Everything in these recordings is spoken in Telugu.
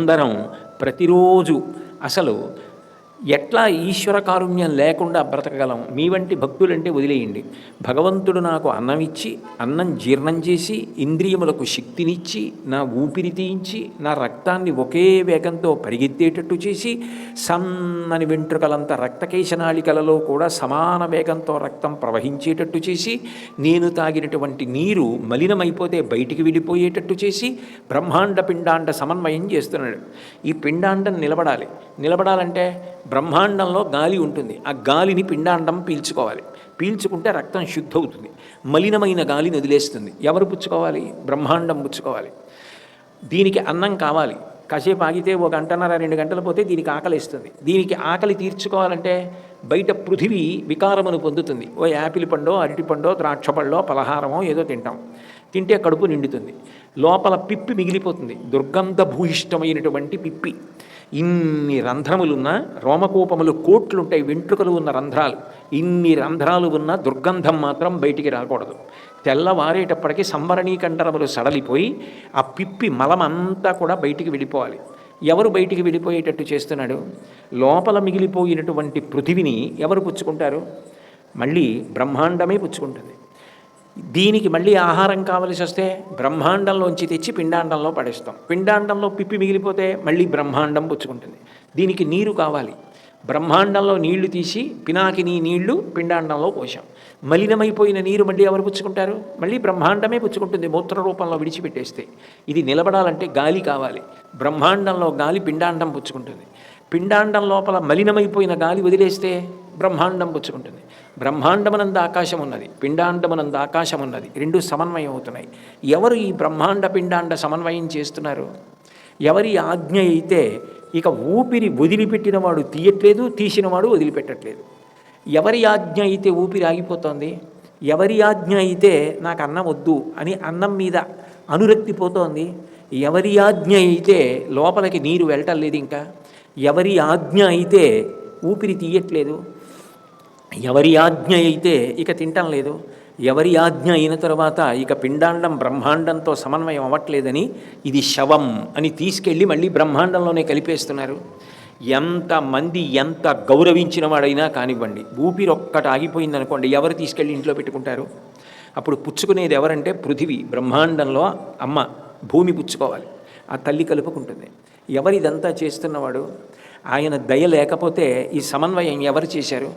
మనందరం ప్రతిరోజు అసలు ఎట్లా ఈశ్వర కారుణ్యం లేకుండా బ్రతకగలం? మీ వంటి భక్తులంటే వదిలేయండి. భగవంతుడు నాకు అన్నం ఇచ్చి, అన్నం జీర్ణం చేసి, ఇంద్రియములకు శక్తినిచ్చి, నా ఊపిరి తీయించి, నా రక్తాన్ని ఒకే వేగంతో పరిగెత్తేటట్టు చేసి, సన్నని వెంట్రుకలంత రక్తకేశనాళికలలో కూడా సమాన వేగంతో రక్తం ప్రవహించేటట్టు చేసి, నేను తాగినటువంటి నీరు మలినమైపోతే బయటికి వెళ్ళిపోయేటట్టు చేసి, బ్రహ్మాండ పిండాండ సమన్వయం చేస్తున్నాడు. ఈ పిండాండం నిలబడాలంటే బ్రహ్మాండంలో గాలి ఉంటుంది. ఆ గాలిని పిండాండం పీల్చుకోవాలి. పీల్చుకుంటే రక్తం శుద్ధవుతుంది. మలినమైన గాలిని వదిలేస్తుంది. ఎవరు పుచ్చుకోవాలి? బ్రహ్మాండం పుచ్చుకోవాలి. దీనికి అన్నం కావాలి. కాసేపు ఆగితే 1 గంటన్నర 2 గంటలు పోతే దీనికి ఆకలిస్తుంది. దీనికి ఆకలి తీర్చుకోవాలంటే బయట పృథివీ వికారమును పొందుతుంది. ఓ యాపిల్ పండో, అరటి పండో, ద్రాక్ష పళ్ళో, పలహారమో ఏదో తింటే కడుపు నిండుతుంది. లోపల పిప్పి మిగిలిపోతుంది. దుర్గంధభూయిష్టమైనటువంటి పిప్పి. ఇన్ని రంధ్రములున్న రోమకూపములు కోట్లుంటాయి, వెంట్రుకలు ఉన్న రంధ్రాలు. ఇన్ని రంధ్రాలు ఉన్న దుర్గంధం మాత్రం బయటికి రాకూడదు. తెల్లవారేటప్పటికీ సంవరణీకంఠరములు సడలిపోయి ఆ పిప్పి మలమంతా కూడా బయటికి వెళ్ళిపోవాలి. ఎవరు బయటికి వెళ్ళిపోయేటట్టు చేస్తున్నాడు? లోపల మిగిలిపోయినటువంటి పృథివిని ఎవరు పుచ్చుకుంటారు? మళ్ళీ బ్రహ్మాండమే పుచ్చుకుంటుంది. దీనికి మళ్ళీ ఆహారం కావలసి వస్తే బ్రహ్మాండంలోంచి తెచ్చి పిండాండంలో పడేస్తాం. పిండాండంలో పిప్పి మిగిలిపోతే మళ్ళీ బ్రహ్మాండం పుచ్చుకుంటుంది. దీనికి నీరు కావాలి. బ్రహ్మాండంలో నీళ్లు తీసి పినాకిని నీళ్లు పిండాండంలో పోసాం. మలినమైపోయిన నీరు మళ్ళీ ఎవరు పుచ్చుకుంటారు? మళ్ళీ బ్రహ్మాండమే పుచ్చుకుంటుంది మూత్ర రూపంలో విడిచిపెట్టేస్తే. ఇది నిలబడాలంటే గాలి కావాలి. బ్రహ్మాండంలో గాలి పిండాండం పుచ్చుకుంటుంది. పిండాండం లోపల మలినమైపోయిన గాలి వదిలేస్తే బ్రహ్మాండం పుచ్చుకుంటుంది. బ్రహ్మాండమనంద ఆకాశం ఉన్నది, పిండాండమనంద ఆకాశం ఉన్నది. రెండు సమన్వయం అవుతున్నాయి. ఎవరు ఈ బ్రహ్మాండ పిండాండ సమన్వయం చేస్తున్నారు? ఎవరి ఆజ్ఞ అయితే ఇక ఊపిరి వదిలిపెట్టినవాడు తీయట్లేదు, తీసినవాడు వదిలిపెట్టట్లేదు. ఎవరి ఆజ్ఞ అయితే ఊపిరి ఆగిపోతోంది, ఎవరి ఆజ్ఞ అయితే నాకు అన్నం వద్దు అని అన్నం మీద అనురక్తి పోతోంది, ఎవరి ఆజ్ఞ అయితే లోపలికి నీరు వెళ్ళటం లేదు, ఇంకా ఎవరి ఆజ్ఞ అయితే ఊపిరి తీయట్లేదు, ఎవరి ఆజ్ఞ అయితే ఇక తింటం లేదు, ఎవరి ఆజ్ఞ అయిన తర్వాత ఇక పిండాండం బ్రహ్మాండంతో సమన్వయం అవ్వట్లేదని ఇది శవం అని తీసుకెళ్ళి మళ్ళీ బ్రహ్మాండంలోనే కలిపేస్తున్నారు. ఎంతమంది ఎంత గౌరవించిన వాడైనా కానివ్వండి, ఊపిరి ఒక్కటి ఆగిపోయిందనుకోండి, ఎవరు తీసుకెళ్ళి ఇంట్లో పెట్టుకుంటారు? అప్పుడు పుచ్చుకునేది ఎవరంటే పృథివీ. బ్రహ్మాండంలో అమ్మ భూమి పుచ్చుకోవాలి, ఆ తల్లి కలుపుకుంటుంది. ఎవరిదంతా చేస్తున్నవాడు? ఆయన దయ లేకపోతే ఈ సమన్వయం ఎవరు చేశారు?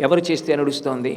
ఎవరు చేస్తే నడుస్తోంది?